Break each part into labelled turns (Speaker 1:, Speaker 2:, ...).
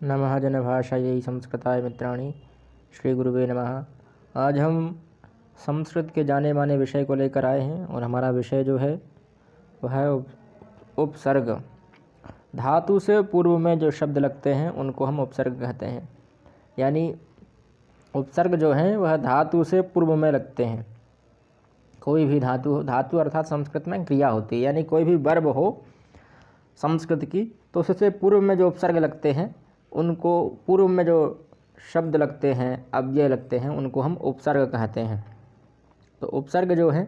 Speaker 1: नमः जनभाषायै संस्कृताय मित्राणि। श्री गुरुवे नमः। आज हम संस्कृत के जाने माने विषय को लेकर आए हैं और हमारा विषय जो है वह है उपसर्ग। धातु से पूर्व में जो शब्द लगते हैं उनको हम उपसर्ग कहते हैं। यानी उपसर्ग जो है वह धातु से पूर्व में लगते हैं। कोई भी धातु अर्थात संस्कृत में क्रिया होती है, यानी कोई भी वर्ब हो संस्कृत की तो उससे पूर्व में जो उपसर्ग लगते हैं उनको, पूर्व में जो शब्द लगते हैं, अव्यय लगते हैं, उनको हम उपसर्ग कहते हैं। तो उपसर्ग जो है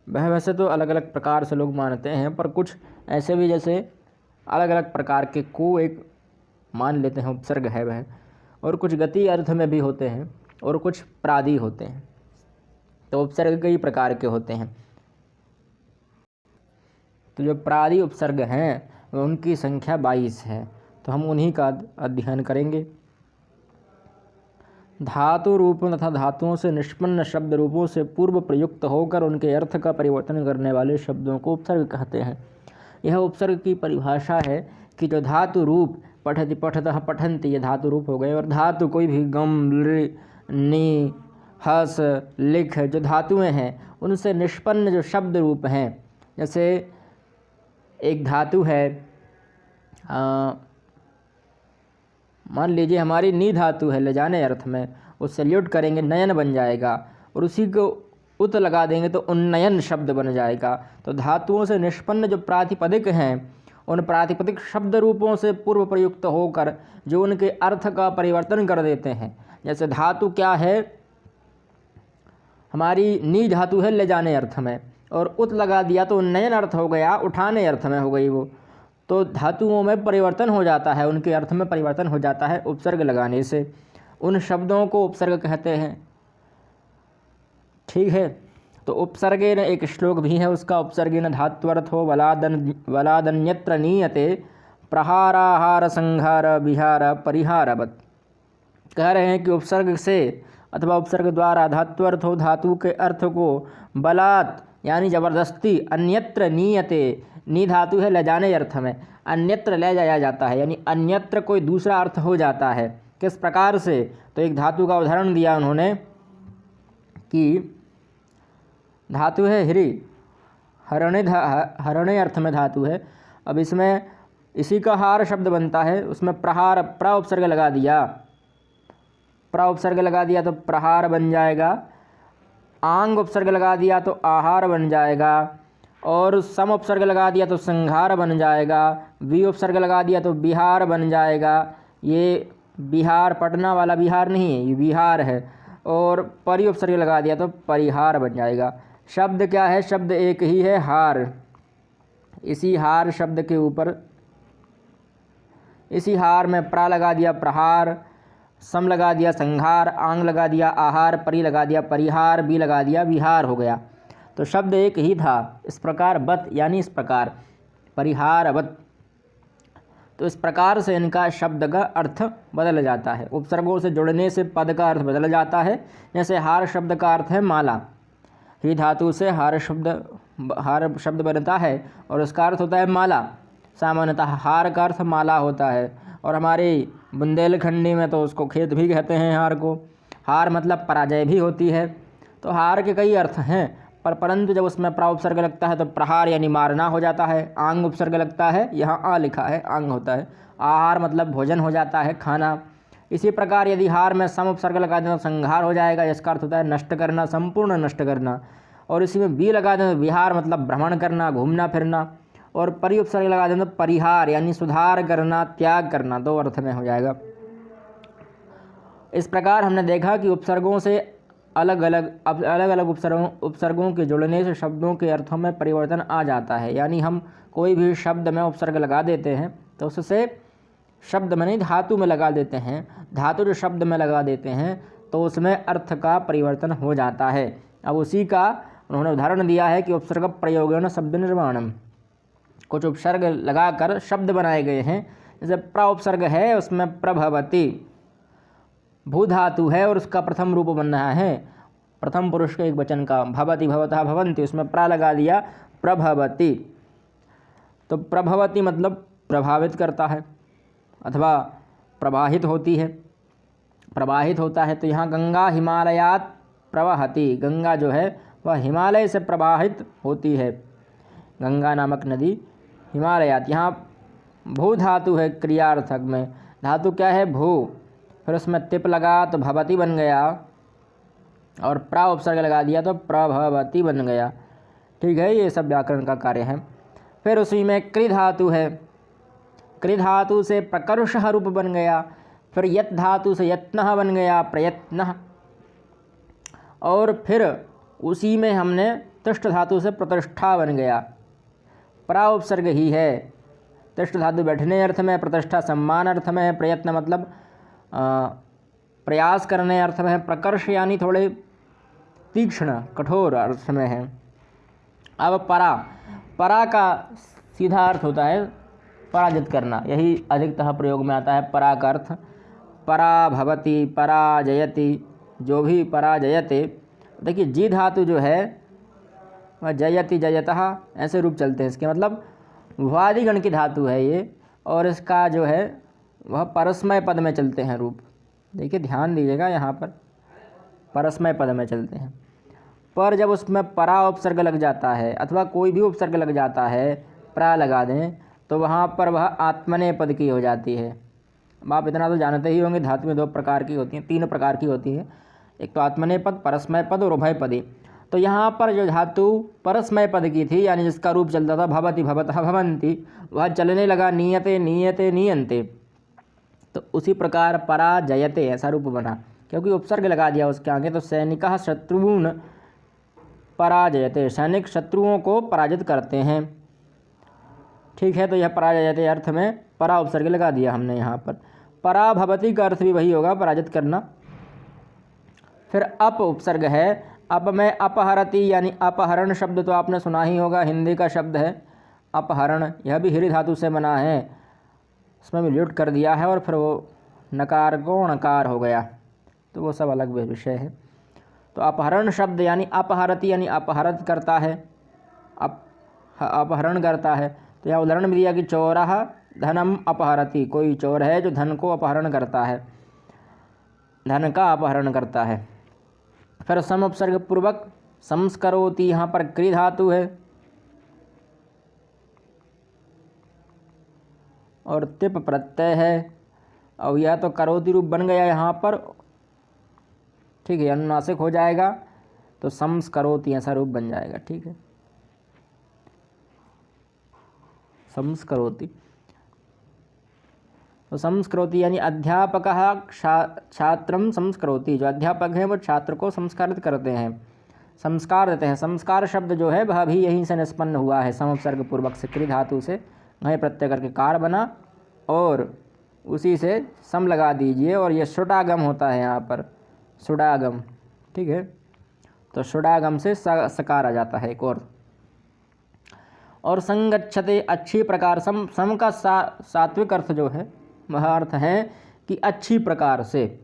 Speaker 1: वह वैसे तो अलग अलग प्रकार से लोग मानते हैं, पर कुछ ऐसे भी जैसे अलग अलग प्रकार के को एक मान लेते हैं उपसर्ग है वह, और कुछ गति अर्थ में भी होते हैं और कुछ प्रादि होते हैं। तो उपसर्ग कई प्रकार के होते हैं। तो जो प्रादि उपसर्ग हैं उनकी संख्या 22 है, तो हम उन्हीं का अध्ययन करेंगे। धातु रूप तथा धातुओं से निष्पन्न शब्द रूपों से पूर्व प्रयुक्त होकर उनके अर्थ का परिवर्तन करने वाले शब्दों को उपसर्ग कहते हैं। यह उपसर्ग की परिभाषा है कि जो धातु रूप पठति पठतः पठन्ति, ये धातु रूप हो गए, और धातु कोई भी गम लृ नी हस लिख जो धातुएं हैं उनसे निष्पन्न जो शब्द रूप हैं, जैसे एक धातु है, मान लीजिए हमारी नी धातु है ले जाने अर्थ में, उससे ल्युट करेंगे नयन बन जाएगा, और उसी को उत लगा देंगे तो उन्नयन शब्द बन जाएगा। तो धातुओं से निष्पन्न जो प्रातिपदिक हैं उन प्रातिपदिक शब्द रूपों से पूर्व प्रयुक्त होकर जो उनके अर्थ का परिवर्तन कर देते हैं। जैसे धातु क्या है, हमारी नी धातु है ले जाने अर्थ में, और उत लगा दिया तो उन्नयन अर्थ हो गया, उठाने अर्थ में हो गई वो। तो धातुओं में परिवर्तन हो जाता है, उनके अर्थ में परिवर्तन हो जाता है उपसर्ग लगाने से। उन शब्दों को उपसर्ग कहते हैं। ठीक है, तो उपसर्गेन एक श्लोक भी है उसका, उपसर्गेन धात्वर्थो वलादन्यत्र नीयते प्रहाराहार संहार विहार परिहारवत्। कह रहे हैं कि उपसर्ग से अथवा उपसर्ग द्वारा धात्वर्थ हो धातु के अर्थ को बलात् यानी जबरदस्ती, अन्यत्र नीयते, नी धातु है ले जाने अर्थ में, अन्यत्र ले जाया जाता है, यानी अन्यत्र कोई दूसरा अर्थ हो जाता है। किस प्रकार से, तो एक धातु का उदाहरण दिया उन्होंने कि धातु है हिरी, हरणे अर्थ में धातु है। अब इसमें इसी का हार शब्द बनता है, उसमें प्रहार प्र उपसर्ग लगा दिया, प्र उपसर्ग लगा दिया तो प्रहार बन जाएगा, आंग उपसर्ग लगा दिया तो आहार बन जाएगा, और सम उपसर्ग लगा दिया तो संहार बन जाएगा, वी उपसर्ग लगा दिया तो बिहार बन जाएगा। ये बिहार पटना वाला बिहार नहीं है, ये बिहार है। और परि उपसर्ग लगा दिया तो परिहार बन जाएगा। शब्द क्या है, शब्द एक ही है, हार। इसी हार शब्द के ऊपर, इसी हार में प्रा लगा दिया प्रहार, सम लगा दिया संहार, आंग लगा दिया आहार, परि लगा दिया परिहार, बी लगा दिया विहार हो गया। तो शब्द एक ही था। इस प्रकार बत यानी इस प्रकार, परिहारवत। तो इस प्रकार से इनका शब्द का अर्थ बदल जाता है। उपसर्गों से जुड़ने से पद का अर्थ बदल जाता है। जैसे हार शब्द का अर्थ है माला, ही धातु से हार शब्द बनता है और उसका अर्थ होता है माला। सामान्यतः हार का अर्थ माला होता है, और हमारे बुंदेलखंडी में तो उसको खेत भी कहते हैं हार को। हार मतलब पराजय भी होती है। तो हार के कई अर्थ हैं, परंतु जब उसमें प्रा उपसर्ग लगता है तो प्रहार यानी मारना हो जाता है। आंग उपसर्ग लगता है, यहाँ आ लिखा है, आंग होता है। आहार मतलब भोजन हो जाता है, खाना। इसी प्रकार यदि हार में सम उपसर्ग लगा दें तो संहार हो जाएगा, जिसका अर्थ होता है नष्ट करना, संपूर्ण नष्ट करना। और इसी में बी लगा दें तो विहार मतलब भ्रमण करना, घूमना फिरना। और परि उपसर्ग लगा दें तो परिहार यानी सुधार करना, त्याग करना, दो अर्थ में हो जाएगा। इस प्रकार हमने देखा कि उपसर्गों से अलग अलग उपसर्गों के जुड़ने से शब्दों के अर्थों में परिवर्तन आ जाता है। यानी हम कोई भी शब्द में उपसर्ग लगा देते हैं तो उससे शब्द में नहीं धातु में लगा देते हैं, धातु जो शब्द में लगा देते हैं तो उसमें अर्थ का परिवर्तन हो जाता है। अब उसी का उन्होंने उदाहरण दिया है कि उपसर्ग प्रयोगेन शब्द निर्माणम। कुछ उपसर्ग लगाकर शब्द बनाए गए हैं। जैसे प्र उपसर्ग है, उसमें प्रभवती भू धातु है और उसका प्रथम रूप बन रहा है, प्रथम पुरुष के एक वचन का, भवति भवतः भवन्ति, उसमें प्रा लगा दिया प्रभवती। तो प्रभवती मतलब प्रभावित करता है। अथवा प्रवाहित होती है, प्रवाहित होता है। तो यहाँ गंगा हिमालयात प्रवहति, गंगा जो है वह हिमालय से प्रवाहित होती है, गंगा नामक नदी हिमालयात। यहाँ भू धातु है क्रियार्थक में, धातु क्या है भू, फिर उसमें तिप लगा तो भवती बन गया, और प्रा उपसर्ग लगा दिया तो प्रभवती बन गया। ठीक है, ये सब व्याकरण का कार्य है। फिर उसी में कृ धातु है, कृ धातु से प्रकर्षः रूप बन गया, फिर यत् धातु से यत्नः बन गया प्रयत्नः, और फिर उसी में हमने तिष्ठ धातु से प्रतिष्ठा बन गया। प्रा उपसर्ग ही है, तिष्ठ धातु बैठने अर्थ में, प्रतिष्ठा सम्मान अर्थ में है, प्रयत्न मतलब प्रयास करने अर्थ में है, प्रकर्ष यानी थोड़े तीक्ष्ण कठोर अर्थ में है। अब परा, परा का सीधा अर्थ होता है पराजित करना, यही अधिकतः प्रयोग में आता है परा का अर्थ। परा भवति, पराजयति, जो भी पराजयते। देखिए जी धातु जो है वह जयति जयतः ऐसे रूप चलते हैं इसके, मतलब वादिगण की धातु है ये, और इसका जो है वह परस्मय पद में चलते हैं रूप। देखिए ध्यान दीजिएगा, यहाँ पर परस्मय पद में चलते हैं। पर जब उसमें परा उपसर्ग लग जाता है अथवा कोई भी उपसर्ग लग जाता है, प्रा लगा दें, तो वहाँ पर वह आत्मनेय पद की हो जाती है। अब आप इतना तो जानते ही होंगे, धातु में 2 प्रकार की होती हैं, 3 प्रकार की होती है, एक तो आत्मनेय पद, परस्मय पद और उभय पदी। तो यहाँ पर जो धातु परस्मय पद की थी, यानी जिसका रूप चलता था भवति भवतः भवन्ति, वह चलने लगा नीयते नीयते नीयन्ते। तो उसी प्रकार पराजयते ऐसा रूप बना, क्योंकि उपसर्ग लगा दिया उसके आगे। तो सैनिकः शत्रुन् पराजयते, सैनिक शत्रुओं को पराजित करते हैं। ठीक है, तो यह पराजयते अर्थ में परा उपसर्ग लगा दिया हमने यहाँ पर। पराभवति का अर्थ भी वही होगा, पराजित करना। फिर अप उपसर्ग है, अप में अपहरति यानी अपहरण शब्द तो आपने सुना ही होगा, हिंदी का शब्द है अपहरण। यह भी हिरी धातु से बना है, इसमें भी ल्यूट कर दिया है और फिर वो नकार को णकार हो गया, तो वो सब अलग विषय है। तो अपहरण शब्द यानी अपहरति यानी अपहरण करता है, अपहरण करता है। तो यहाँ उदाहरण भी दिया कि चोरः धनम अपहरति, कोई चोर है जो धन को अपहरण करता है, धन का अपहरण करता है। फिर सम उपसर्ग पूर्वक संस्करोति, यहाँ पर कृ धातु है और तिप प्रत्यय है, और यह तो करोति रूप बन गया यहाँ पर। ठीक है, अनुनासिक हो जाएगा तो संस्करोति ऐसा रूप बन जाएगा। ठीक है, संस्करोति। तो संस्करोति यानी अध्यापकः छात्रं संस्करोति, जो अध्यापक है वो छात्र को संस्कारित करते हैं, संस्कार देते हैं। संस्कार शब्द जो है वह भी यहीं से निष्पन्न हुआ है, सम उपसर्ग पूर्वक से कृ धातु से घय प्रत्यय करके कार बना, और उसी से सम लगा दीजिए, और ये सुडागम होता है यहाँ पर, सुडागम। ठीक है, तो सुडागम से सकार आ जाता है एक और संगच्छते अच्छी प्रकार, सम का सात्विक अर्थ जो है वह अर्थ है कि अच्छी प्रकार से।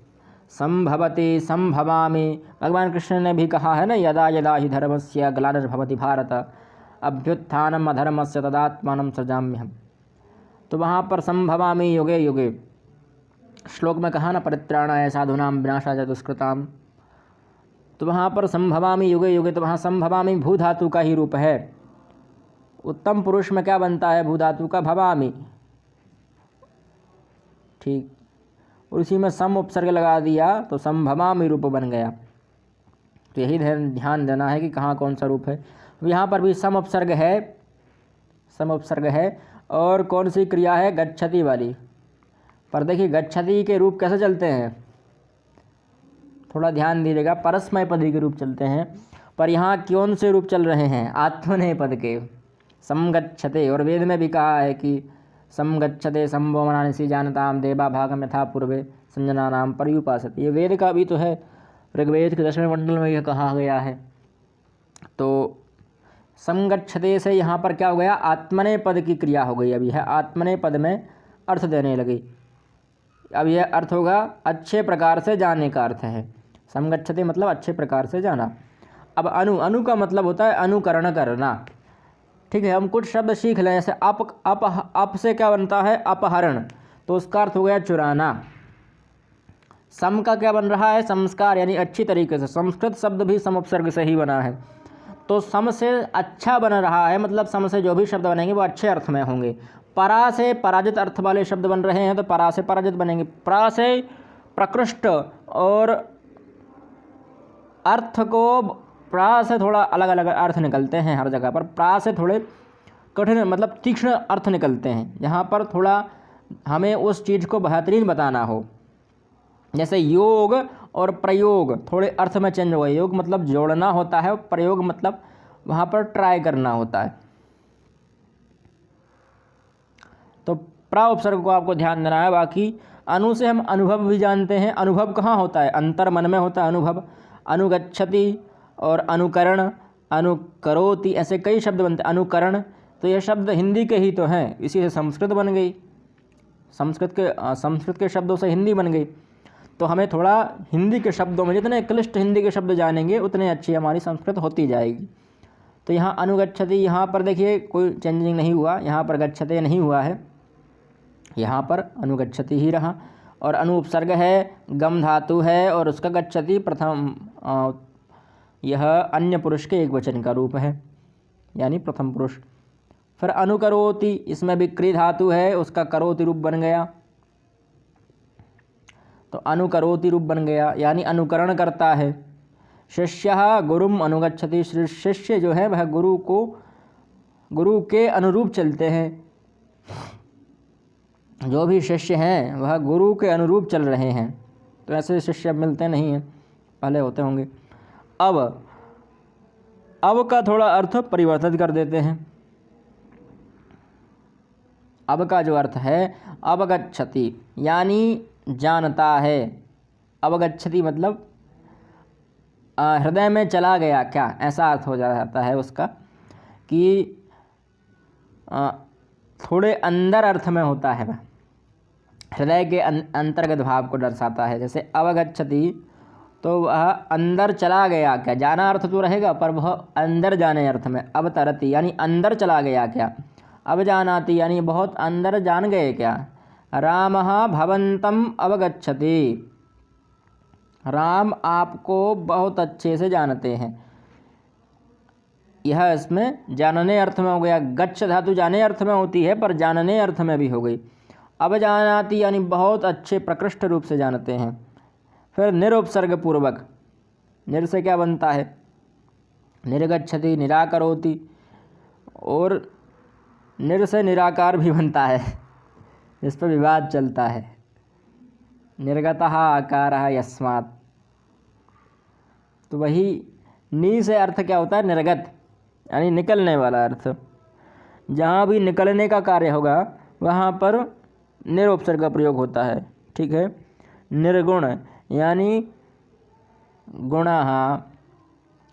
Speaker 1: संभवति संभवामि, भगवान कृष्ण ने भी कहा है ना, यदा यदा हि धर्मस्य ग्लानिर्भवति भारत अभ्युत्थानम अधर्मस्य तदात्मानं सृजाम्यहम्। तो वहाँ पर संभवामि युगे युगे, श्लोक में कहा ना परित्राणाय साधूनां विनाशाय दुष्कृताम, तो वहाँ पर संभवामि युगे युगे, तो वहाँ संभवामि भू धातु का ही रूप है। उत्तम पुरुष में क्या बनता है भू धातु का, भवामि। ठीक, और उसी में सम उपसर्ग लगा दिया तो संभवामि रूप बन गया। तो यही ध्यान देना है कि कहाँ कौन सा रूप है। यहाँ पर भी सम उपसर्ग है, सम उपसर्ग है, और कौन सी क्रिया है, गच्छति वाली। पर देखिए गच्छति के रूप कैसे चलते हैं, थोड़ा ध्यान दीजिएगा, परस्मय पद के रूप चलते हैं। पर यहाँ कौन से रूप चल रहे हैं, आत्मनेय पद के, समगच्छते। और वेद में भी कहा है कि समगच्छते संभवनानि जानताम देवा भागम यथा पूर्वे संजना नाम पर्युपासते। ये वेद का भी तो है, ऋग्वेद के 10वें मंडल में यह कहा गया है। तो समगच्छते से यहाँ पर क्या हो गया, आत्मनेय पद की क्रिया हो गई। अभी है आत्मनेय पद में अर्थ देने लगी। अब यह अर्थ होगा अच्छे प्रकार से जाने का अर्थ है, समगच्छते मतलब अच्छे प्रकार से जाना। अब अनु का मतलब होता है अनुकरण करना। ठीक है, हम कुछ शब्द सीख लें, जैसे अप से क्या बनता है, अपहरण। तो उसका अर्थ हो गया चुराना। सम का क्या बन रहा है? संस्कार, यानी अच्छी तरीके से। संस्कृत शब्द भी सम उपसर्ग से ही बना है, तो सम से अच्छा बन रहा है, मतलब सम से जो भी शब्द बनेंगे वो अच्छे अर्थ में होंगे। परा से पराजित अर्थ वाले शब्द बन रहे हैं, तो परा से पराजित बनेंगे। प्रा से प्रकृष्ट, और अर्थ को प्रा से थोड़ा अलग अलग अर्थ निकलते हैं हर जगह पर। प्रा से थोड़े कठिन, मतलब तीक्ष्ण अर्थ निकलते हैं, यहाँ पर थोड़ा हमें उस चीज़ को बेहतरीन बताना हो। जैसे योग और प्रयोग थोड़े अर्थ में चेंज हो गए। योग मतलब जोड़ना होता है, और प्रयोग मतलब वहाँ पर ट्राई करना होता है। तो प्रा उपसर्ग को आपको ध्यान देना है। बाकी अनु से हम अनुभव भी जानते हैं। अनुभव कहाँ होता है? अंतर मन में होता है अनुभव। अनुगच्छति और अनुकरण, अनुकरोति, ऐसे कई शब्द बनते हैं। अनुकरण, तो ये शब्द हिंदी के ही तो हैं, इसी से संस्कृत बन गई। संस्कृत के शब्दों से हिंदी बन गई। तो हमें थोड़ा हिंदी के शब्दों में, जितने क्लिष्ट हिंदी के शब्द जानेंगे उतने अच्छी हमारी संस्कृत होती जाएगी। तो यहाँ अनुगच्छति, यहाँ पर देखिए कोई चेंजिंग नहीं हुआ, यहाँ पर गच्छते नहीं हुआ है, यहाँ पर अनुगच्छति ही रहा। और अनु उपसर्ग है, गम धातु है, और उसका गच्छति प्रथम, यह अन्य पुरुष के एक वचन का रूप है, यानी प्रथम पुरुष। फिर अनुकरोति, इसमें भी क्री धातु है, उसका करोति रूप बन गया, तो अनुकरोति रूप बन गया, यानी अनुकरण करता है। शिष्यः गुरुम अनुगच्छति, शिष्य जो है वह गुरु के अनुरूप चलते हैं। जो भी शिष्य हैं वह गुरु के अनुरूप चल रहे हैं। तो ऐसे शिष्य मिलते नहीं हैं, पहले होते होंगे। अब का थोड़ा अर्थ परिवर्तित कर देते हैं। अब का जो अर्थ है अवगच्छति, यानी जानता है। अवगच्छति मतलब हृदय में चला गया क्या, ऐसा अर्थ हो जाता है उसका, कि थोड़े अंदर अर्थ में होता है, वह हृदय के अंतर्गत भाव को दर्शाता है। जैसे अवगच्छति, तो वह अंदर चला गया क्या, जाना अर्थ तो रहेगा पर वह अंदर जाने अर्थ में। अवतरति यानी अंदर चला गया क्या। अवजानाति यानी बहुत अंदर जान गए क्या। रामः भवन्तम् अवगच्छति, राम आपको बहुत अच्छे से जानते हैं। यह इसमें जानने अर्थ में हो गया। गच्छ धातु जाने अर्थ में होती है, पर जानने अर्थ में भी हो गई। अवजानाति यानी बहुत अच्छे प्रकृष्ट रूप से जानते हैं। फिर निरुपसर्ग पूर्वक, निर से क्या बनता है? निर्गच्छति, निराकरोति, और निर से निराकार भी बनता है, इस पर विवाद चलता है। निर्गतः आकारः यस्मात्, तो वही नी से अर्थ क्या होता है? निर्गत, यानी निकलने वाला अर्थ। जहाँ भी निकलने का कार्य होगा वहाँ पर निरुपसर्ग का प्रयोग होता है। ठीक है। निर्गुण यानी गुणः,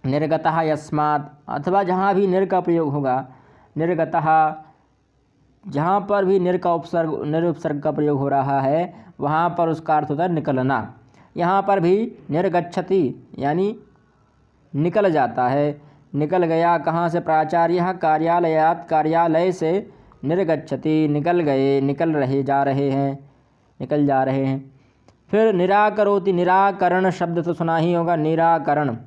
Speaker 1: निर्गतः यस्मात्, अथवा जहाँ भी निर का प्रयोग होगा, निर्गतः, जहाँ पर भी निर उपसर्ग का प्रयोग हो रहा है वहाँ पर उसका अर्थ होता है निकलना। यहाँ पर भी निर्गच्छति यानी निकल जाता है। निकल गया कहाँ से? प्राचार्यः कार्यालयात्, कार्यालय से निर्गच्छति, निकल गए, निकल रहे, जा रहे हैं, निकल जा रहे हैं। फिर निराकरोति, निराकरण शब्द तो सुना ही होगा। निराकरण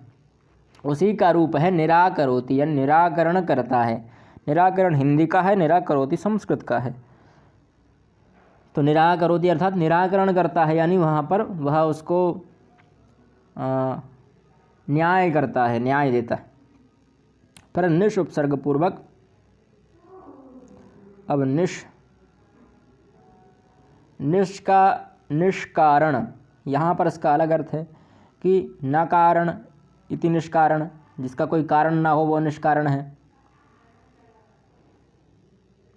Speaker 1: उसी का रूप है निराकरोति, यानी निराकरण करता है। निराकरण हिंदी का है, निराकरोति संस्कृत का है। तो निराकरोति अर्थात निराकरण करता है, यानी वहाँ पर वह उसको न्याय करता है, न्याय देता है। फिर निश उपसर्ग पूर्वक, अब निष्कारण, यहाँ पर इसका अलग अर्थ है कि न कारण इति निष्कारण, जिसका कोई कारण ना हो वो निष्कारण है।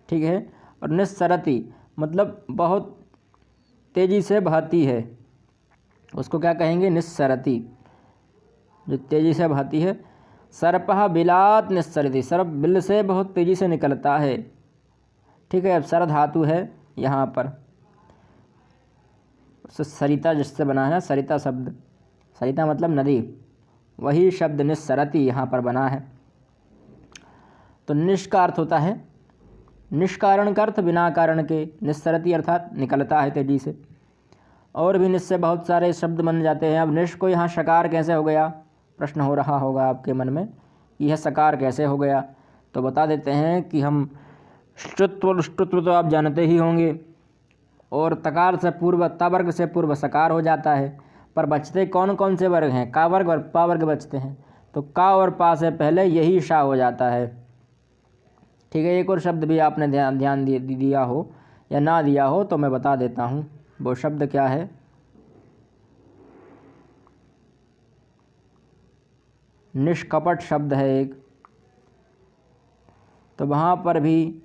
Speaker 1: ठीक है। और निस्सरति मतलब बहुत तेज़ी से बहती है, उसको क्या कहेंगे? निस्सरति, जो तेज़ी से बहती है। सर्पः बिलात् निस्सरति, सर्प बिल से बहुत तेज़ी से निकलता है। ठीक है। अब सर धातु है यहाँ पर, सरिता जिससे बना है, सरिता शब्द, सरिता मतलब नदी, वही शब्द निस्सरति यहाँ पर बना है। तो निश का अर्थ होता है निष्कारण का अर्थ बिना कारण के, निस्सरति अर्थात निकलता है तेजी से। और भी निस से बहुत सारे शब्द बन जाते हैं। अब निश को यहाँ शकार कैसे हो गया, प्रश्न हो रहा होगा आपके मन में कि यह सकार कैसे हो गया। तो बता देते हैं कि हम श्रुत्व श्रुत्व तो आप जानते ही होंगे, और तकार से पूर्व तवर्ग से पूर्व सकार हो जाता है। पर बचते कौन कौन से वर्ग हैं, का वर्ग और पा वर्ग बचते हैं। तो का और पा से पहले यही शा हो जाता है। ठीक है, एक और शब्द भी आपने ध्यान दिया हो या ना दिया हो तो मैं बता देता हूँ, वो शब्द क्या है। निष्कपट शब्द है एक, तो वहाँ पर भी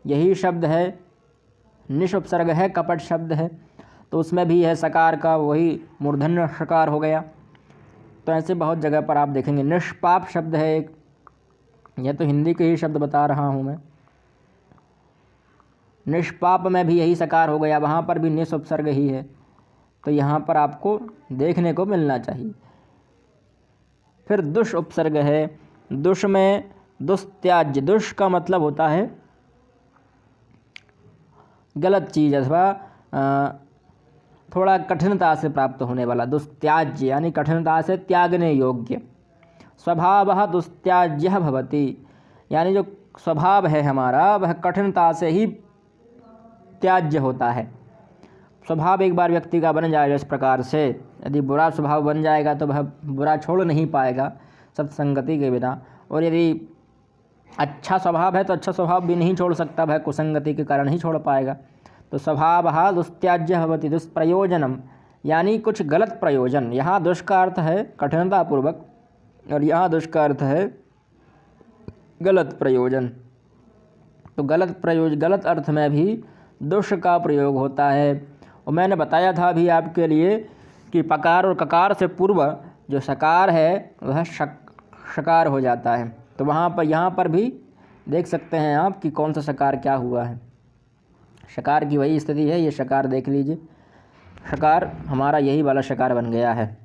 Speaker 1: यही शब्द है। निश उपसर्ग है, कपट शब्द है, तो उसमें भी है सकार का वही मूर्धन्य शकार हो गया। तो ऐसे बहुत जगह पर आप देखेंगे। निष्पाप शब्द है एक, यह तो हिंदी के ही शब्द बता रहा हूँ मैं। निष्पाप में भी यही सकार हो गया, वहाँ पर भी निश उपसर्ग ही है। तो यहाँ पर आपको देखने को मिलना चाहिए। फिर दुष उपसर्ग है। दुष में दुस्त्याज्य, दुष का मतलब होता है गलत चीज़ अथवा थोड़ा कठिनता से प्राप्त होने वाला। दुस्त्याज्य यानी कठिनता से त्यागने योग्य। स्वभावः दुस्त्याज्यः भवति, यानी जो स्वभाव है हमारा वह कठिनता से ही त्याज्य होता है। स्वभाव एक बार व्यक्ति का बन जाएगा इस प्रकार से, यदि बुरा स्वभाव बन जाएगा तो वह बुरा छोड़ नहीं पाएगा सत्संगति के बिना, और यदि अच्छा स्वभाव है तो अच्छा स्वभाव भी नहीं छोड़ सकता, वह कुसंगति के कारण ही छोड़ पाएगा। तो स्वभावः दुस्त्याज्यः भवति, दुष्प्रयोजनम यानी कुछ गलत प्रयोजन। यहाँ दुष् का अर्थ है कठिनतापूर्वक और यहाँ दुष् का अर्थ है गलत प्रयोजन। तो गलत अर्थ में भी दुष् का प्रयोग होता है। और मैंने बताया था अभी आपके लिए कि पकार और ककार से पूर्व जो सकार है वह शकार हो जाता है। तो वहाँ पर यहाँ पर भी देख सकते हैं आप कि कौन सा शकार क्या हुआ है। शकार की वही स्थिति है, ये शकार देख लीजिए, शकार हमारा यही वाला शकार बन गया है।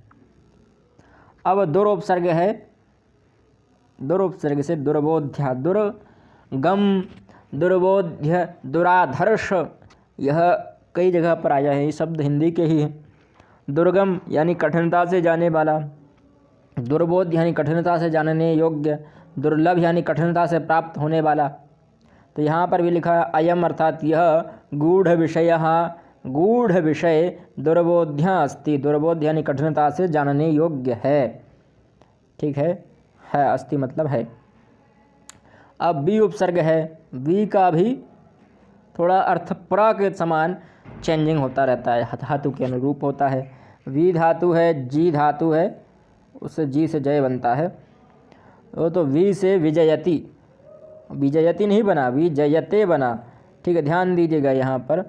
Speaker 1: अब दुरोपसर्ग है। दुरोपसर्ग से दुर्बोध्य, दुर्गम, दुर्बोध्य, दुराधर्ष, यह कई जगह पर आया है। ये शब्द हिंदी के ही है। दुर्गम यानी कठिनता से जाने वाला, दुर्बोध यानी कठिनता से जानने योग्य, दुर्लभ यानी कठिनता से प्राप्त होने वाला। तो यहाँ पर भी लिखा है अयम अर्थात यह गूढ़ विषय, गूढ़ विषय दुर्बोध्य अस्ति, दुर्बोध्य यानी कठिनता से जानने योग्य है। ठीक है अस्ति मतलब है। अब बी उपसर्ग है। बी का भी थोड़ा अर्थ प्र के समान चेंजिंग होता रहता है, धातु के अनुरूप होता है। वी धातु है, जी धातु है, उससे जी से जय बनता है। वो तो वी से विजयति, विजयति नहीं बना, विजयते बना। ठीक है, ध्यान दीजिएगा यहाँ पर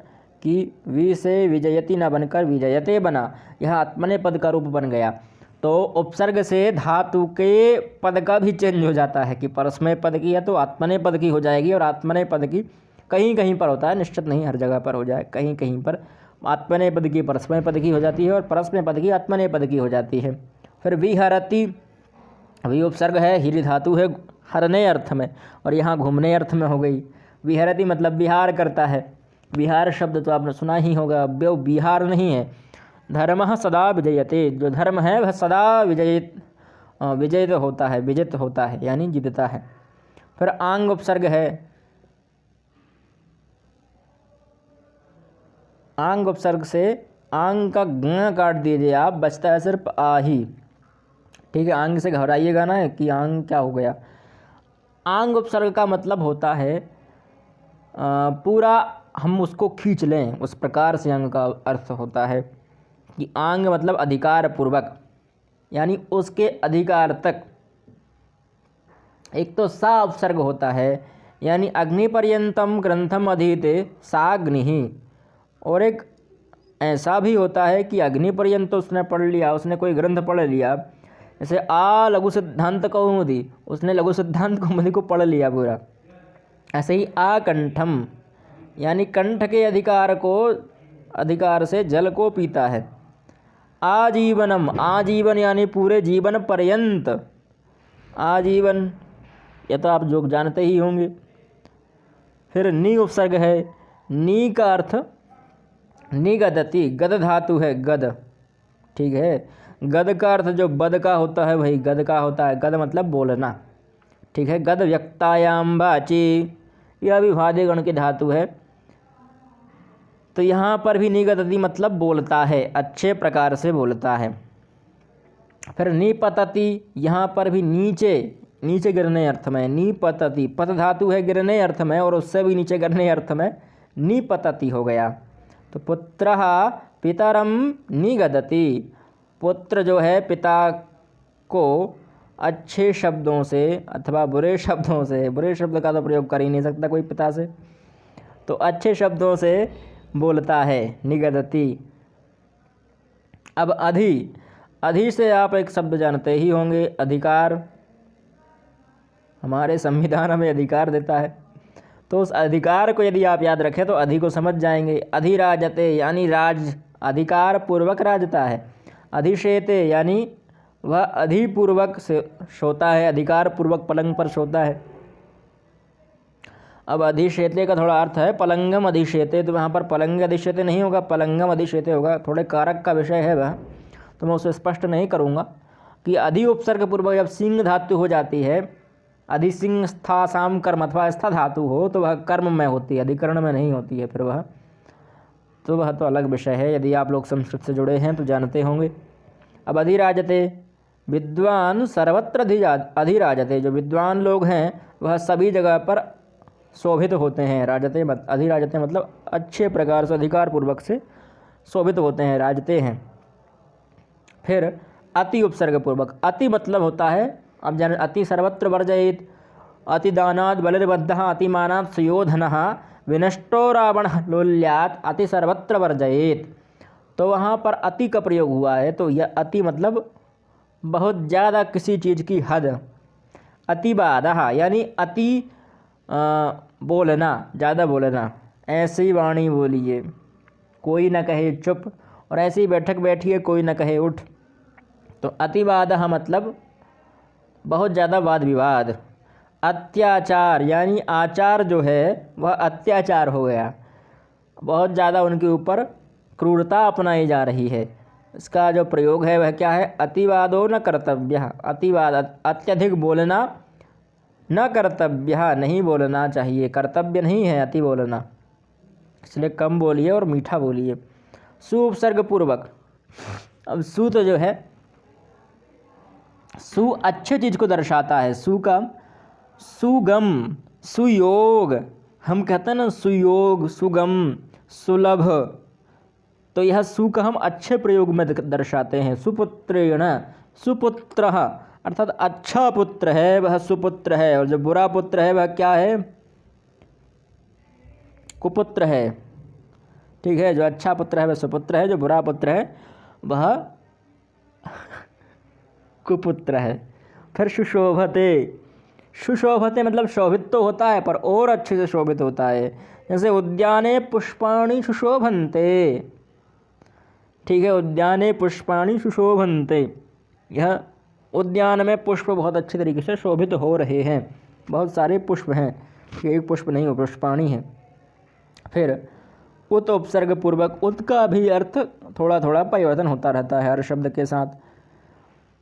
Speaker 1: कि वी से विजयति ना बनकर विजयते बना, यह आत्मने पद का रूप बन गया। तो उपसर्ग से धातु के पद का भी चेंज हो जाता है कि परस्मय पद की है तो आत्मने पद की हो जाएगी, और आत्मने पद की कहीं कहीं पर होता है, निश्चित नहीं हर जगह पर हो जाए, कहीं कहीं पर आत्मने पद की परस्मय पद की हो जाती है और परस्मय पद की आत्मने पद की हो जाती है। फिर विहरति, वी उपसर्ग है, हिरि धातु है हरने अर्थ में, और यहाँ घूमने अर्थ में हो गई। विहरति मतलब विहार करता है। विहार शब्द तो आपने सुना ही होगा, वो विहार नहीं है। धर्मः सदा विजयते, जो धर्म है वह सदा विजयित होता है, विजित होता है यानी जीतता है। फिर आंग उपसर्ग है। आंग उपसर्ग से आंग का ग काट दीजिए आप, बचता है सिर्फ आ ही। ठीक है, आंग से घबराइएगा ना कि आंग क्या हो गया। आंग उपसर्ग का मतलब होता है पूरा हम उसको खींच लें, उस प्रकार से अंग का अर्थ होता है कि आंग मतलब अधिकार पूर्वक, यानी उसके अधिकार तक। एक तो सा उपसर्ग होता है, यानी अग्निपर्यंतम ग्रंथम अधीते साग्नि, और एक ऐसा भी होता है कि अग्निपर्यंत उसने पढ़ लिया, उसने कोई ग्रंथ पढ़ लिया, जैसे आ लघु सिद्धांत कौमुदी, उसने लघु सिद्धांत कौमुदी को पढ़ लिया पूरा। ऐसे ही आकंठम यानी कंठ के अधिकार से जल को पीता है। आजीवनम, आजीवन यानी पूरे जीवन पर्यंत, आजीवन यह तो आप जो जानते ही होंगे। फिर नी उपसर्ग है। नी का अर्थ निगदति, गद धातु है गद, ठीक है। गद का अर्थ जो बद का होता है वही गद का होता है। गद मतलब बोलना, ठीक है। गद व्यक्तायाम वाची, यह भी भादेगण की धातु है। तो यहाँ पर भी निगदति मतलब बोलता है, अच्छे प्रकार से बोलता है। फिर निपतति, यहाँ पर भी नीचे, नीचे गिरने अर्थ में। निपतति, पत धातु है गिरने अर्थ में, और उससे भी नीचे गिरने अर्थ में निपतति हो गया। तो पुत्रः पितरम निगदति, पुत्र जो है पिता को अच्छे शब्दों से अथवा बुरे शब्दों से, बुरे शब्द का तो प्रयोग कर ही नहीं सकता कोई पिता से, तो अच्छे शब्दों से बोलता है, निगदति। अब अधि, अधि से आप एक शब्द जानते ही होंगे, अधिकार। हमारे संविधान हमें अधिकार देता है, तो उस अधिकार को यदि आप याद रखें तो अधि को समझ जाएंगे। अधिराजते यानी राज, अधिकार पूर्वक राजता है। अधिशेते यानी वह अधिपूर्वक से सोता है, अधिकार पूर्वक पलंग पर सोता है। अब अधिशेते का थोड़ा अर्थ है पलंगम अधिशेते, तो वहाँ पर पलंग अधिशेते नहीं होगा, पलंगम अधिशेते होगा। थोड़े कारक का विषय है वह, तो मैं उसे स्पष्ट नहीं करूँगा कि अधि उपसर्ग पूर्वक जब सिंह धातु हो जाती है, अधि सिंह स्था साम कर्म अथवा स्था धातु हो, तो वह कर्म में होती है, अधिकरण में नहीं होती है। फिर वह तो अलग विषय है, यदि आप लोग संस्कृत से जुड़े हैं तो जानते होंगे। अब अधिराजते, विद्वान सर्वत्र अधिराजते, जो विद्वान लोग हैं वह सभी जगह पर शोभित होते हैं। राजते अधिराजते मतलब अच्छे प्रकार से अधिकार पूर्वक से शोभित होते हैं, राजते हैं। फिर अति उपसर्ग पूर्वक, अति मतलब होता है, अब जान, अति सर्वत्र वर्जयेत, अतिदानाद बलिर्बद्धः अतिमानात् सुयोधनः विनष्टो रावण लोल्यात् अति सर्वत्र वर्जयेत। तो वहाँ पर अति का प्रयोग हुआ है, तो यह अति मतलब बहुत ज़्यादा किसी चीज़ की हद। अतिवादः यानी अति बोलना, ज़्यादा बोलना। ऐसी वाणी बोलिए कोई न कहे चुप, और ऐसी बैठक बैठिए कोई न कहे उठ। तो अतिवादः मतलब बहुत ज़्यादा वाद विवाद। अत्याचार यानी आचार जो है वह अत्याचार हो गया, बहुत ज़्यादा उनके ऊपर क्रूरता अपनाई जा रही है। इसका जो प्रयोग है वह क्या है, अतिवादो न कर्तव्यः, अतिवाद अत्यधिक बोलना, न कर्तव्यः नहीं बोलना चाहिए, कर्तव्य नहीं है अति बोलना, इसलिए कम बोलिए और मीठा बोलिए। सु उपसर्ग पूर्वक, अब सु तो जो है, सु अच्छे चीज़ को दर्शाता है। सु का सुगम, सुयोग, हम कहते हैं ना सुयोग, सुगम, सुलभ, तो यह सु का हम अच्छे प्रयोग में दर्शाते हैं। सुपुत्रेण, सुपुत्रः अर्थात अच्छा पुत्र है वह सुपुत्र है, और जो बुरा पुत्र है वह क्या है, कुपुत्र है, ठीक है। जो अच्छा पुत्र है वह सुपुत्र है, जो बुरा पुत्र है वह कुपुत्र है। फिर सुशोभते, सुशोभते मतलब शोभित तो होता है पर और अच्छे से शोभित होता है। जैसे उद्याने पुष्पाणि सुशोभन्ते, ठीक है, उद्याने पुष्पाणि सुशोभन्ते, यह उद्यान में पुष्प बहुत अच्छे तरीके से शोभित हो रहे हैं, बहुत सारे पुष्प हैं, एक पुष्प नहीं, पुष्पाणि हैं। फिर उत उपसर्ग पूर्वक, उत का भी अर्थ थोड़ा थोड़ा परिवर्तन होता रहता है हर शब्द के साथ।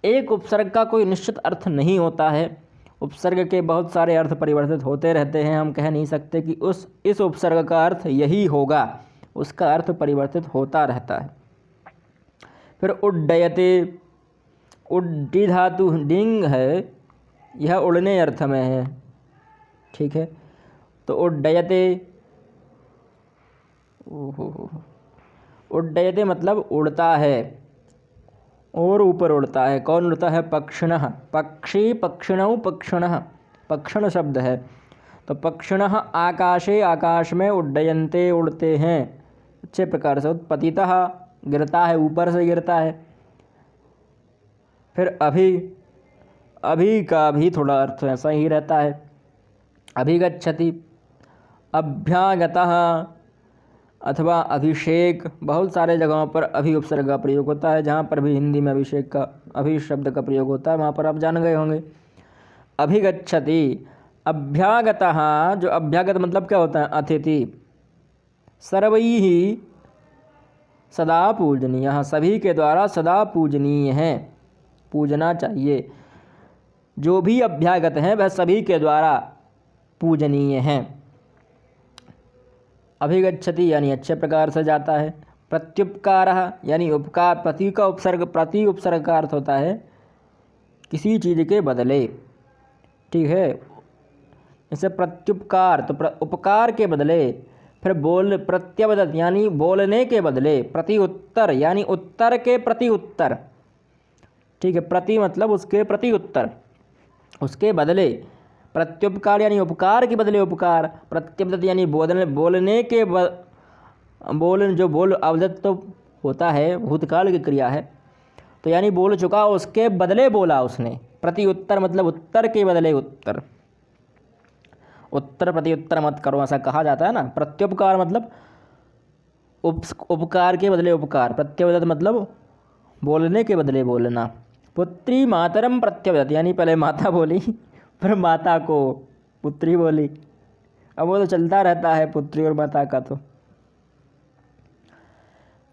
Speaker 1: एक उपसर्ग का कोई निश्चित अर्थ नहीं होता है, उपसर्ग के बहुत सारे अर्थ परिवर्तित होते रहते हैं। हम कह नहीं सकते कि इस उपसर्ग का अर्थ यही होगा, उसका अर्थ परिवर्तित होता रहता है। फिर उड्डयते, उड्डी धातु डिंग है, यह उड़ने अर्थ में है, ठीक है। तो उड्डयते, उड्डयते मतलब उड़ता है और ऊपर उड़ता है। कौन उड़ता है, पक्षिणः, पक्षी, पक्षिणौ, पक्षिणः, पक्षिण शब्द है। तो पक्षिणः आकाशे, आकाश में, उड्डयन्ते उड़ते हैं अच्छे प्रकार से। उत्पतितः गिरता है, ऊपर से गिरता है। फिर अभि, अभि का भी थोड़ा अर्थ ऐसा ही रहता है, अभिगच्छति, अभ्यागतः अथवा अभिषेक, बहुत सारे जगहों पर अभि उपसर्ग का प्रयोग होता है। जहाँ पर भी हिंदी में अभिषेक का, अभि शब्द का प्रयोग होता है वहाँ पर आप जान गए होंगे। अभिगच्छति, अभ्यागतः, जो अभ्यागत मतलब क्या होता है? अतिथि। सर्वैः सदा पूजनीय, सभी के द्वारा सदा पूजनीय है, पूजना चाहिए। जो भी अभ्यागत हैं वह सभी के द्वारा पूजनीय हैं। अभिगच्छति यानी अच्छे प्रकार से जाता है। प्रत्युपकारः यानी उपकार, प्रति का उपसर्ग, प्रति उपसर्ग का अर्थ होता है किसी चीज़ के बदले। ठीक है, जैसे प्रत्युपकार तो उपकार के बदले, फिर बोल प्रत्यवदत यानी बोलने के बदले, प्रति उत्तर यानी उत्तर के प्रति उत्तर। ठीक है, प्रति मतलब उसके प्रति उत्तर, उसके बदले। प्रत्युपकार यानी उपकार के बदले उपकार। प्रत्यवदत यानी बोलने के जो बोल अवदत तो होता है, भूतकाल की क्रिया है, तो यानी बोल चुका उसके बदले बोला उसने। प्रति उत्तर मतलब उत्तर के बदले उत्तर। उत्तर प्रति उत्तर मत करो, ऐसा कहा जाता है ना। प्रत्युपकार मतलब उपकार के बदले उपकार। प्रत्यवदत मतलब बोलने के बदले बोलना। पुत्री मातरम प्रत्यवदत यानी पहले माता बोली फिर माता को पुत्री बोली। अब वो तो चलता रहता है पुत्री और माता का। तो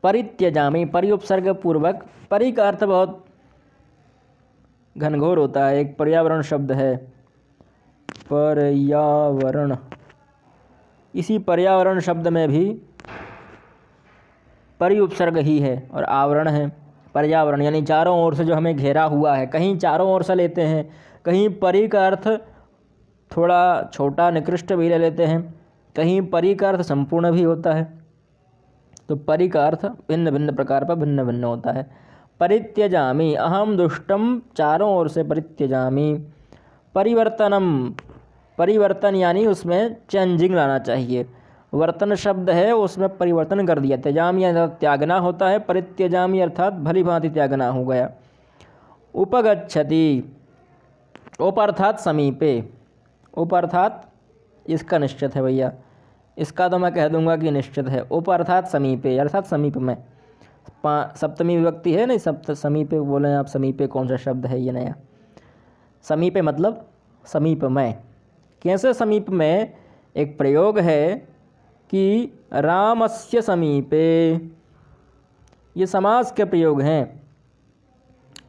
Speaker 1: परित्यजामि, परि उपसर्ग पूर्वक। परि का अर्थ बहुत घनघोर होता है, एक पर्यावरण शब्द है, पर्यावरण। इसी पर्यावरण शब्द में भी परि उपसर्ग ही है और आवरण है। पर्यावरण यानी चारों ओर से जो हमें घेरा हुआ है। कहीं चारों ओर से लेते हैं, कहीं परि का अर्थ थोड़ा छोटा निकृष्ट भी ले लेते हैं, कहीं परि का अर्थ संपूर्ण भी होता है। तो परि का अर्थ भिन्न भिन्न प्रकार पर भिन्न भिन्न होता है। परित्यजामि, अहम दुष्टम, चारों ओर से परित्यजामि। परिवर्तनम, परिवर्तन यानी उसमें चेंजिंग लाना चाहिए। वर्तन शब्द है, उसमें परिवर्तन कर दिया। त्यजामि यानी त्यागना होता है, परित्यजामि अर्थात भली भांति त्यागना हो गया। उपगच्छति, उप अर्थात समीपे। उप अर्थात इसका निश्चित है भैया, इसका तो मैं कह दूंगा कि निश्चित है। उप अर्थात समीपे अर्थात समीप में। सप्तमी विभक्ति है नहीं, समीपे बोले आप। समीपे कौन सा शब्द है ये नया? समीपे मतलब समीप में। कैसे समीप में? एक प्रयोग है कि रामस्य समीपे, ये समास के प्रयोग हैं।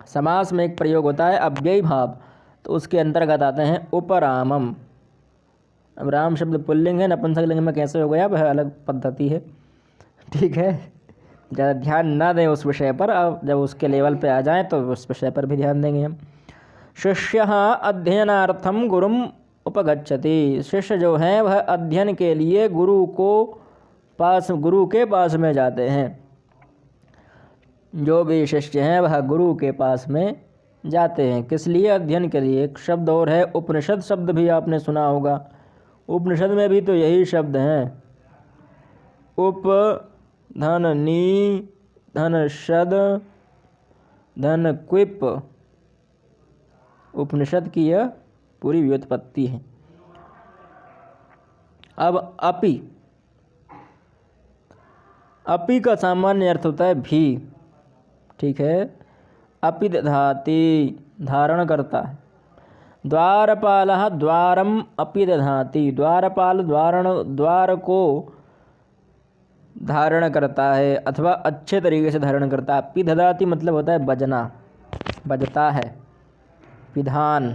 Speaker 1: समास में एक प्रयोग होता है अव्ययी भाव, तो उसके अंतर्गत आते हैं उपरामम। अब राम शब्द पुल्लिंग है, नपुंसकलिंग में कैसे हो गया वह अलग पद्धति है। ठीक है, ज़्यादा ध्यान ना दें उस विषय पर, अब जब उसके लेवल पे आ जाएं तो उस विषय पर भी ध्यान देंगे हम। शिष्यः अध्ययनार्थम गुरुम उपगच्छति, शिष्य जो हैं वह अध्ययन के लिए गुरु के पास में जाते हैं। जो भी शिष्य हैं वह गुरु के पास में जाते हैं। किस लिए? अध्ययन के लिए। एक शब्द और है उपनिषद शब्द, भी आपने सुना होगा। उपनिषद में भी तो यही शब्द हैं, उप धन नी धन शद धन क्विप। उपनिषद की यह पूरी व्युत्पत्ति है। अब अपि, अपि का सामान्य अर्थ होता है भी। ठीक है, अपि दधाति, धारण करता है। द्वारपालः द्वारम अपि दधाति, द्वारपाल द्वार को धारण करता है अथवा अच्छे तरीके से धारण करता है। अपि दधाति मतलब होता है बजना, बजता है। पिधान,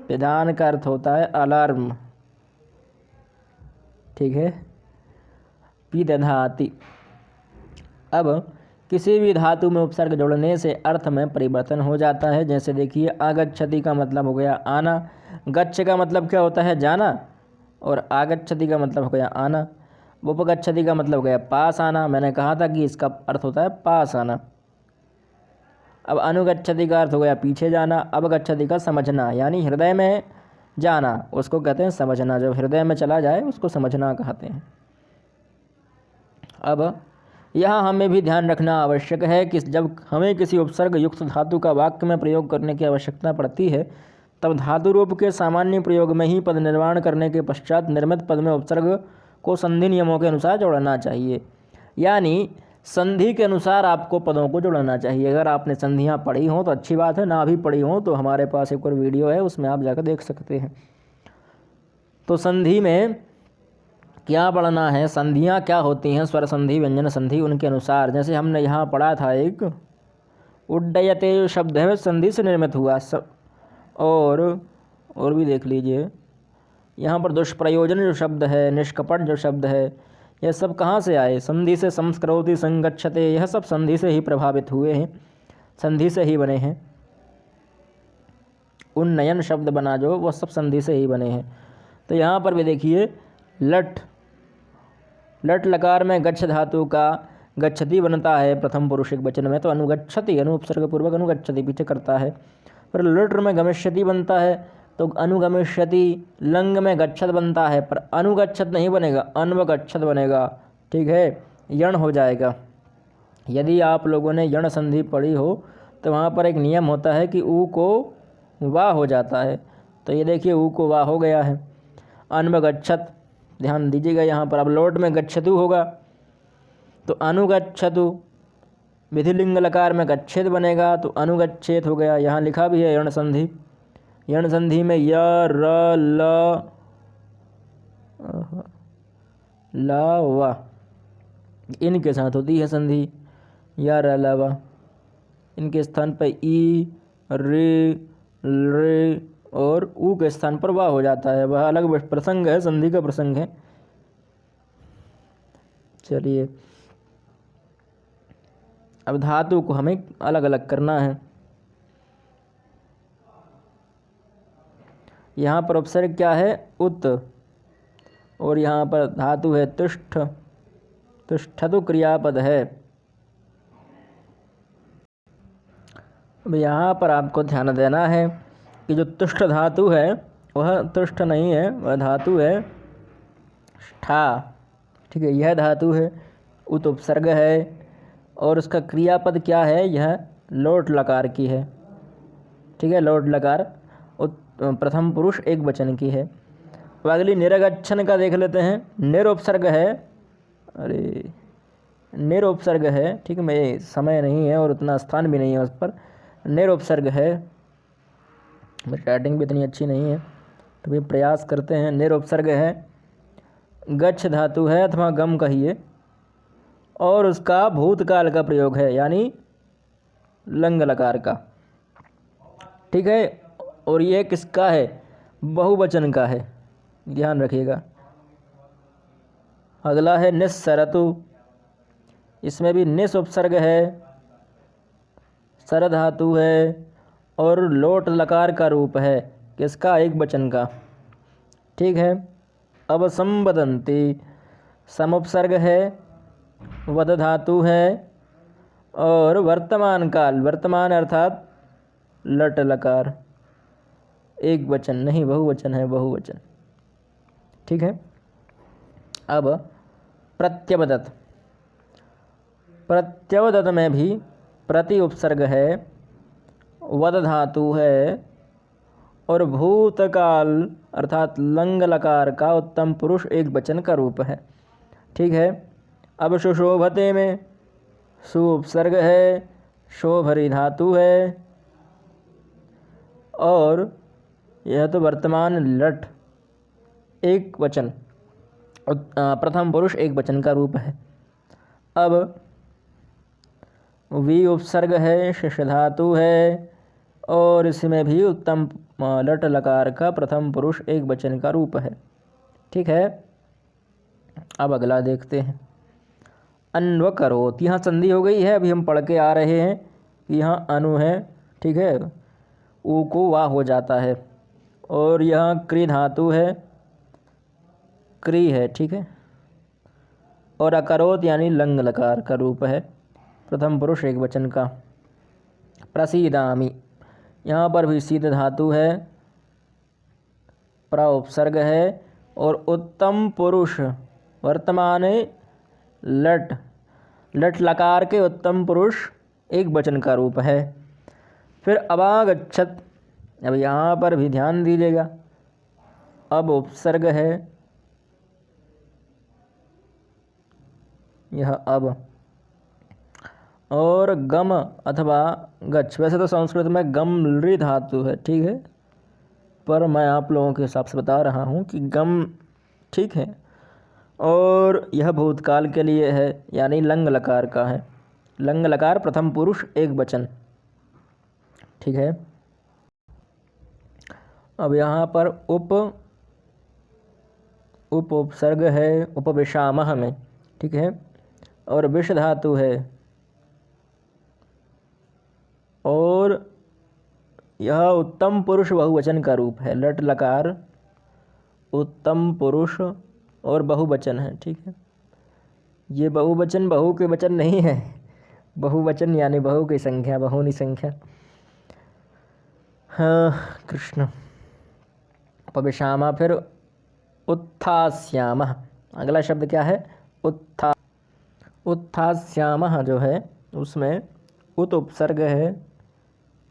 Speaker 1: पिधान का अर्थ होता है अलार्म। ठीक है, पिदधाति। अब किसी भी धातु में उपसर्ग जोड़ने से अर्थ में परिवर्तन हो जाता है। जैसे देखिए, आगच्छति का मतलब हो गया आना, गच्छ का मतलब क्या होता है? जाना, और आगच्छति का मतलब हो गया आना। उपगच्छति का मतलब हो गया पास आना। मैंने कहा था कि इसका अर्थ होता है पास आना। अब अनुगच्छति का अर्थ हो गया पीछे जाना। अवगच्छति का समझना, यानी हृदय में जाना, उसको कहते हैं समझना। जब हृदय में चला जाए उसको समझना कहते हैं। अब यहाँ हमें भी ध्यान रखना आवश्यक है कि जब हमें किसी उपसर्ग युक्त धातु का वाक्य में प्रयोग करने की आवश्यकता पड़ती है, तब धातु रूप के सामान्य प्रयोग में ही पद निर्माण करने के पश्चात निर्मित पद में उपसर्ग को संधि नियमों के अनुसार जोड़ना चाहिए। यानी संधि के अनुसार आपको पदों को जोड़ना चाहिए। अगर आपने संधियाँ पढ़ी हों तो अच्छी बात है, ना भी पढ़ी हों तो हमारे पास एक और वीडियो है, उसमें आप जाकर देख सकते हैं। तो संधि में क्या पढ़ना है, संधियाँ क्या होती हैं, स्वर संधि, व्यंजन संधि, उनके अनुसार। जैसे हमने यहाँ पढ़ा था एक उड्डयते जो शब्द है वह संधि से निर्मित हुआ और भी देख लीजिए, यहाँ पर दुष्प्रयोजन जो शब्द है, निष्कपट जो शब्द है, यह सब कहाँ से आए, संधि से। संस्करोति, संगच्छते, यह सब संधि से ही प्रभावित हुए हैं, संधि से ही बने हैं। उन्नयन शब्द बना जो, वह सब संधि से ही बने हैं। तो यहाँ पर भी देखिए लट लकार में गच्छ धातु का गच्छति बनता है प्रथम पुरुष एक वचन में, तो अनुगच्छति, अनुपसर्ग पूर्वक अनुगच्छति पीछे करता है। पर लुट्र में गमिष्यति बनता है, तो अनुगमिष्यति। लंग में गच्छत बनता है, पर अनुगच्छत नहीं बनेगा, अन्वगच्छत बनेगा। ठीक है, यण हो जाएगा। यदि आप लोगों ने यण संधि पढ़ी हो तो वहाँ पर एक नियम होता है कि ऊ को वाह हो जाता है। तो ये देखिए ऊ को वाह हो गया है। अन्वगच्छत, ध्यान दीजिएगा यहाँ पर। अब लोट में गच्छतु होगा तो अनुगच्छतु, विधिलिंग लकार में गच्छेद बनेगा तो अनुगच्छेद हो गया। यहाँ लिखा भी है यण संधि। यण संधि में य र ल व इनके साथ होती है संधि, या र ल व। इनके स्थान पर ई, रे, रे और ऊ के स्थान पर वाह हो जाता है। वह अलग प्रसंग है, संधि का प्रसंग है। चलिए, अब धातु को हमें अलग अलग करना है। यहाँ पर उपसर्ग क्या है, उत, और यहाँ पर धातु है तिष्ठ। तिष्ठतु क्रियापद है। अब यहाँ पर आपको ध्यान देना है कि जो तुष्ट धातु है वह तुष्ट नहीं है, वह धातु है ठा। ठीक है, यह धातु है, उत उपसर्ग है और उसका क्रियापद क्या है, यह लोट लकार की है। ठीक है, लोट लकार प्रथम पुरुष एक वचन की है। अब अगली निरगच्छन का देख लेते हैं। निरुपसर्ग है, अरे निरुपसर्ग है, ठीक है, मैं समय नहीं है और उतना स्थान भी नहीं है उस पर। निरुपसर्ग है, मेरी राइटिंग भी इतनी अच्छी नहीं है तो भी प्रयास करते हैं। निरुपसर्ग है, गच्छ धातु है अथवा गम कहिए, और उसका भूतकाल का प्रयोग है, यानी लंग लकार का। ठीक है, और यह किसका है, बहुवचन का है, ध्यान रखिएगा। अगला है निस्सरतु, इसमें भी निस उपसर्ग है, सर धातु है और लोट लकार का रूप है, किसका, एक वचन का। ठीक है, अब संवदन्ति, समुपसर्ग है, वद धातु है और वर्तमान काल, वर्तमान अर्थात लट लकार, एक वचन नहीं बहुवचन है, बहुवचन। ठीक है, अब प्रत्यवदत, प्रत्यवदत में भी प्रति उपसर्ग है, वद धातु है और भूतकाल अर्थात लंग लकार का उत्तम पुरुष एक वचन का रूप है। ठीक है, अब सुशोभते में सु उपसर्ग है, शोभरी धातु है और यह तो वर्तमान लट एक वचन, प्रथम पुरुष एक वचन का रूप है। अब वी उपसर्ग है, शिश धातु है और इसमें भी उत्तम लट लकार का प्रथम पुरुष एक वचन का रूप है। ठीक है, अब अगला देखते हैं। अन्वकरोत, यहाँ संधि हो गई है, अभी हम पढ़ के आ रहे हैं कि यहाँ अनु है। ठीक है, ऊ को वाह हो जाता है और यहाँ क्री धातु है, क्री है। ठीक है, और अकरोत यानी लंग लकार का रूप है, प्रथम पुरुष एक वचन का। प्रसीदामि, यहाँ पर भी सीध धातु है, प्र उपसर्ग है और उत्तम पुरुष वर्तमान लट, लट लकार के उत्तम पुरुष एक वचन का रूप है। फिर अवागच्छत, अब यहाँ पर भी ध्यान दीजिएगा, अब उपसर्ग है, यह अब, और गम अथवा गच्छ, वैसे तो संस्कृत में गम लृ धातु है। ठीक है, पर मैं आप लोगों के हिसाब से बता रहा हूँ कि गम ठीक है, और यह भूतकाल के लिए है, यानी लंग लकार का है। लंग लकार प्रथम पुरुष एक वचन, ठीक है। अब यहाँ पर उपसर्ग है उपविशामह में, ठीक है, और विष धातु है, और यह उत्तम पुरुष बहुवचन का रूप है। लट लकार उत्तम पुरुष और बहुवचन है, ठीक है। ये बहुवचन बहु के वचन नहीं है, बहुवचन यानी बहु की संख्या, बहुनी संख्या। हाँ कृष्ण। उपविशामा, फिर उत्थास्यामः। अगला शब्द क्या है? उत्थास्यामः जो है उसमें उत उपसर्ग है,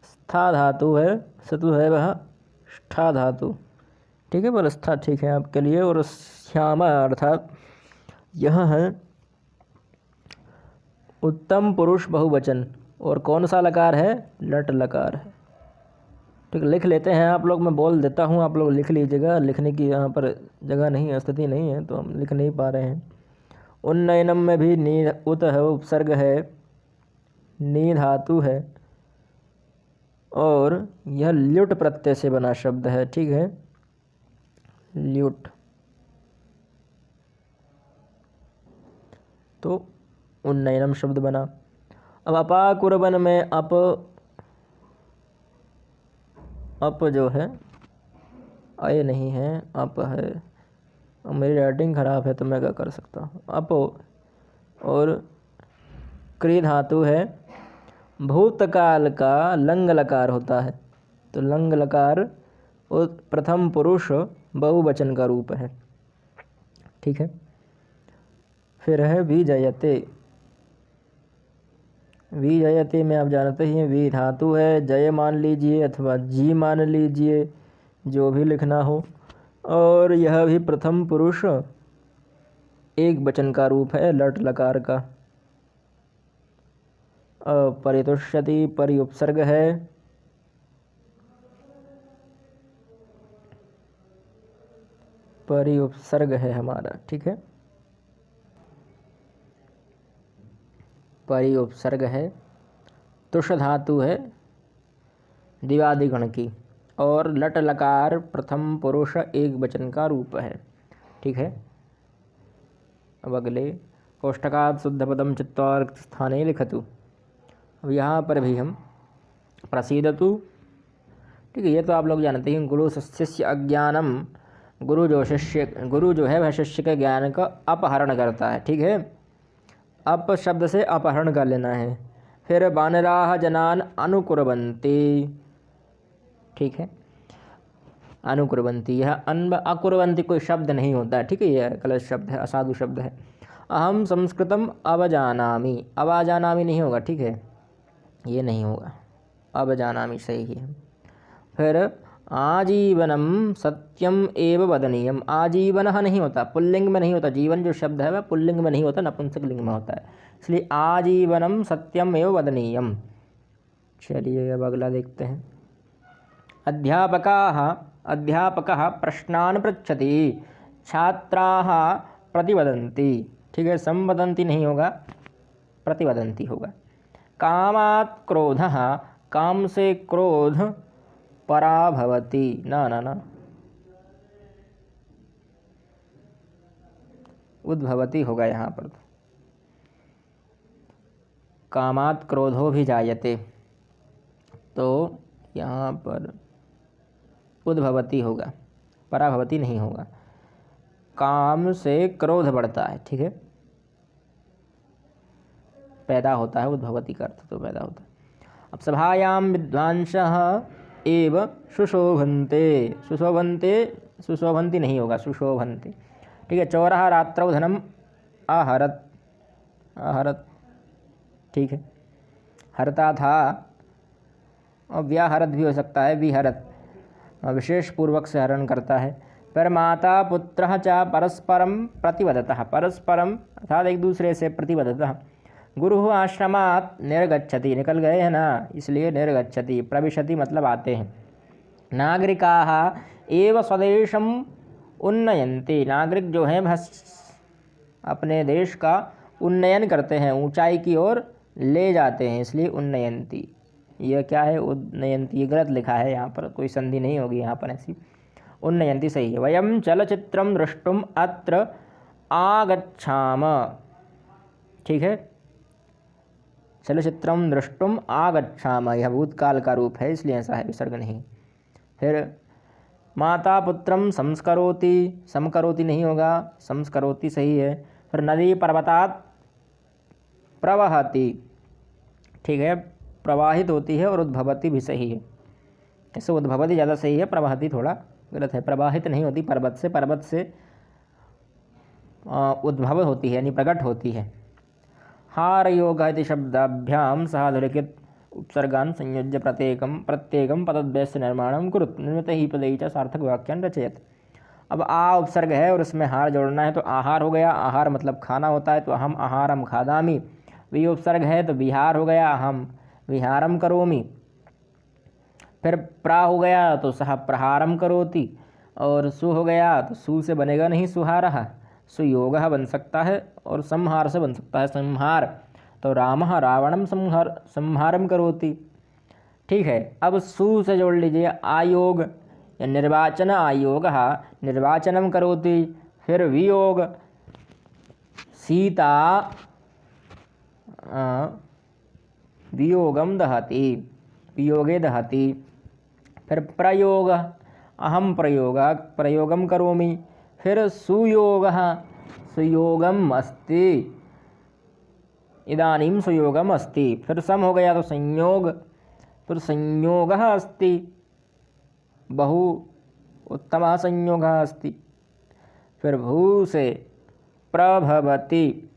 Speaker 1: स्था धातु है, सतु है वहष्ठा धातु, ठीक है, बोल स्था ठीक है आपके लिए। और श्यामा अर्थात यह है उत्तम पुरुष बहुवचन, और कौन सा लकार है? लट लकार है, ठीक। लिख लेते हैं आप लोग, मैं बोल देता हूँ, आप लोग लिख लीजिएगा। लिखने की यहाँ पर जगह नहीं है, स्थिति नहीं है, तो हम लिख नहीं पा रहे हैं। उन्नयनम में भी नी उत है, उपसर्ग है, नी धातु है, और यह ल्युट प्रत्यय से बना शब्द है, ठीक है, ल्युट। तो उन्नयनम शब्द बना। अब अपाकुर्बन में अप जो है अय नहीं है, अप है। अब मेरी राइटिंग ख़राब है तो मैं क्या कर सकता हूँ। अप और क्री धातु है, भूतकाल का लंग लकार होता है, तो लंग लकार प्रथम पुरुष बहुवचन का रूप है, ठीक है। फिर है विजयते। विजयते में आप जानते ही हैं वी धातु है, जय मान लीजिए अथवा जी मान लीजिए, जो भी लिखना हो, और यह भी प्रथम पुरुष एक वचन का रूप है, लट लकार का। परितुष्यति परि उपसर्ग है, परि उपसर्ग है हमारा, ठीक है, परि उपसर्ग है। तुष धातु है दिवादिगण की, और लट लकार प्रथम पुरुष एक वचन का रूप है, ठीक है। अब अगले कोष्ठकात् शुद्ध पदम चित्वा स्थाने लिखतु। अब यहाँ पर भी हम प्रसीदतु, ठीक है, ये तो आप लोग जानते हैं। गुरु शिष्य अज्ञानम, गुरु जो है वह शिष्य के ज्ञान का अपहरण करता है, ठीक है। अप शब्द से अपहरण कर लेना है। फिर वानराः जनान अनुकुर्वन्ति, ठीक है, अनुकुर्वन्ति, यह अकुर्वन्ति कोई शब्द नहीं होता है, ठीक है, यह गलत शब्द है, असाधु शब्द है। अहम संस्कृतम अवजानामि, अवजानामि नहीं होगा, ठीक है, ये नहीं होगा, अवजानामि सही है। फिर आजीवनम सत्यम एव वदनीयम, आजीवनः नहीं होता, पुल्लिंग में नहीं होता, जीवन जो शब्द है वह पुल्लिंग में नहीं होता, नपुंसक लिंग में होता है, इसलिए आजीवनम सत्यम एव वदनीयम। चलिए अब अगला देखते हैं। अध्यापकः प्रश्नान् पृच्छति, छात्राः प्रतिवदन्ति, ठीक है, संवदन्ति नहीं होगा, प्रतिवदन्ति होगा। कामात् क्रोधः, काम से क्रोध पराभवति, ना उद्भवति होगा यहाँ पर, कामात् क्रोधो भी जायते, तो यहाँ पर उद्भवति होगा, पराभवति नहीं होगा। काम से क्रोध बढ़ता है, ठीक है, पैदा होता है, उद्भवति का अर्थ तो पैदा होता है। अब सभायाम विद्वांसः एव सुशोभन्ते, सुशोभन्ति नहीं होगा, सुशोभन्ते, ठीक है। चोरः रात्रौ धनम आहरत, ठीक है, हरता था, और व्याहरत भी हो सकता है, विहरत, विशेष पूर्वक से हरण करता है। पर माता पुत्रः च परस्परम प्रतिवदतः, परस्परम अर्थात एक दूसरे से प्रतिवदतः। गुरुः आश्रमात् निर्गच्छति, निकल गए हैं ना, इसलिए निर्गच्छति। प्रविशति मतलब आते हैं, नागरिकाः एव स्वदेशम उन्नयन्ति। नागरिक जो हैं वह अपने देश का उन्नयन करते हैं, ऊंचाई की ओर ले जाते हैं, इसलिए उन्नयन्ति। यह क्या है, उन्नयन्ति, ये गलत लिखा है यहाँ पर, कोई संधि नहीं होगी यहाँ पर ऐसी, उन्नयन्ति सही है। वयम चलचित्रम द्रष्टुम अत्र आगच्छाम, ठीक है, चलचित्रम द्रष्टुम आगच्छाम, यह भूतकाल का रूप है इसलिए ऐसा है, विसर्ग नहीं। फिर माता पुत्रम संस्करोति, समकरोति नहीं होगा, संस्करोति सही है। फिर नदी पर्वतात् प्रवहति, ठीक है, प्रवाहित होती है, और उद्भवती भी सही है, इससे उद्भवती ज़्यादा सही है, प्रवहती थोड़ा गलत है। प्रवाहित नहीं होती, पर्वत से उद्भव होती है यानी प्रकट होती है। हार योग इति शब्दाभ्याम साधुलिखित उपसर्गान संयोज्य प्रत्येकम पदद्वयस्य निर्माणं कुरुत निर्मित ही पदई च सार्थक वाक्यान् रचयत। अब आ उपसर्ग है और इसमें हार जोड़ना है, तो आहार हो गया, आहार मतलब खाना होता है, तो अहम आहारम खादामि। वि उपसर्ग है तो विहार हो गया, अहम विहारम करोमि। फिर प्रा हो गया तो सह प्रहारम करोति, और सु हो गया तो सु से बनेगा नहीं सुहारः, सुयोगः बन सकता है, और संहार से बन सकता है संहार, तो रामः रावणम संहारम करोति, ठीक है। अब सु से जोड़ लीजिए आयोग या निर्वाचन आयोगः निर्वाचनम करोति। फिर वियोग सीता वियोगम दहति, वियोगे दहति। फिर प्रयोग अहम प्रयोगम करोमि। फिर सुयोगः सुयोगम अस्ति, इदानीं सुयोगम अस्ति। फिर सम हो गया तो संयोग, फिर संयोगः अस्ति, बहु उत्तमः संयोगः अस्ति। फिर भू से प्रभवति,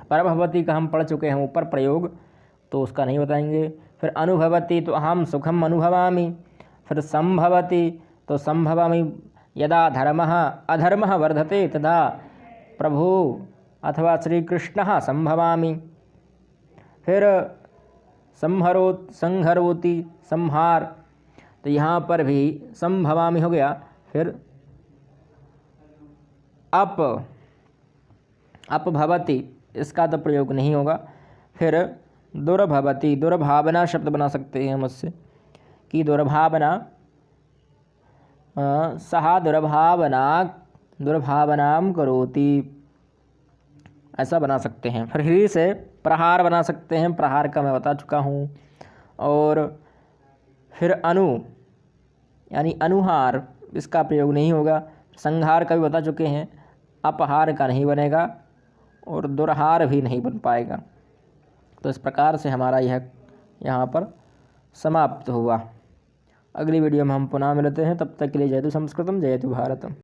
Speaker 1: प्रभवति का हम पढ़ चुके हैं ऊपर प्रयोग, तो उसका नहीं बताएंगे। फिर अनुभवति तो अहम सुखम अनुभवामि। फिर संभवति तो संभवामि यदा धर्मः अधर्मः वर्धते तदा प्रभु अथवा श्री कृष्णः संभवामि। फिर संहरोति संहार, तो यहाँ पर भी संभवामि हो गया। फिर अपभवति, इसका तो प्रयोग नहीं होगा। फिर दुर्भवति, दुर्भावना शब्द बना सकते हैं हम उससे कि दुर्भावना, सहा दुर्भावनाम करोति, ऐसा बना सकते हैं। फिर ह्री से प्रहार बना सकते हैं, प्रहार का मैं बता चुका हूँ। और फिर अनु यानी अनुहार, इसका प्रयोग नहीं होगा। संहार का भी बता चुके हैं, अपहार का नहीं बनेगा, और दुर्हार भी नहीं बन पाएगा। तो इस प्रकार से हमारा यह यहाँ पर समाप्त हुआ। अगली वीडियो में हम पुनः मिलते हैं, तब तक के लिए जयतु संस्कृतम जयतु भारतम।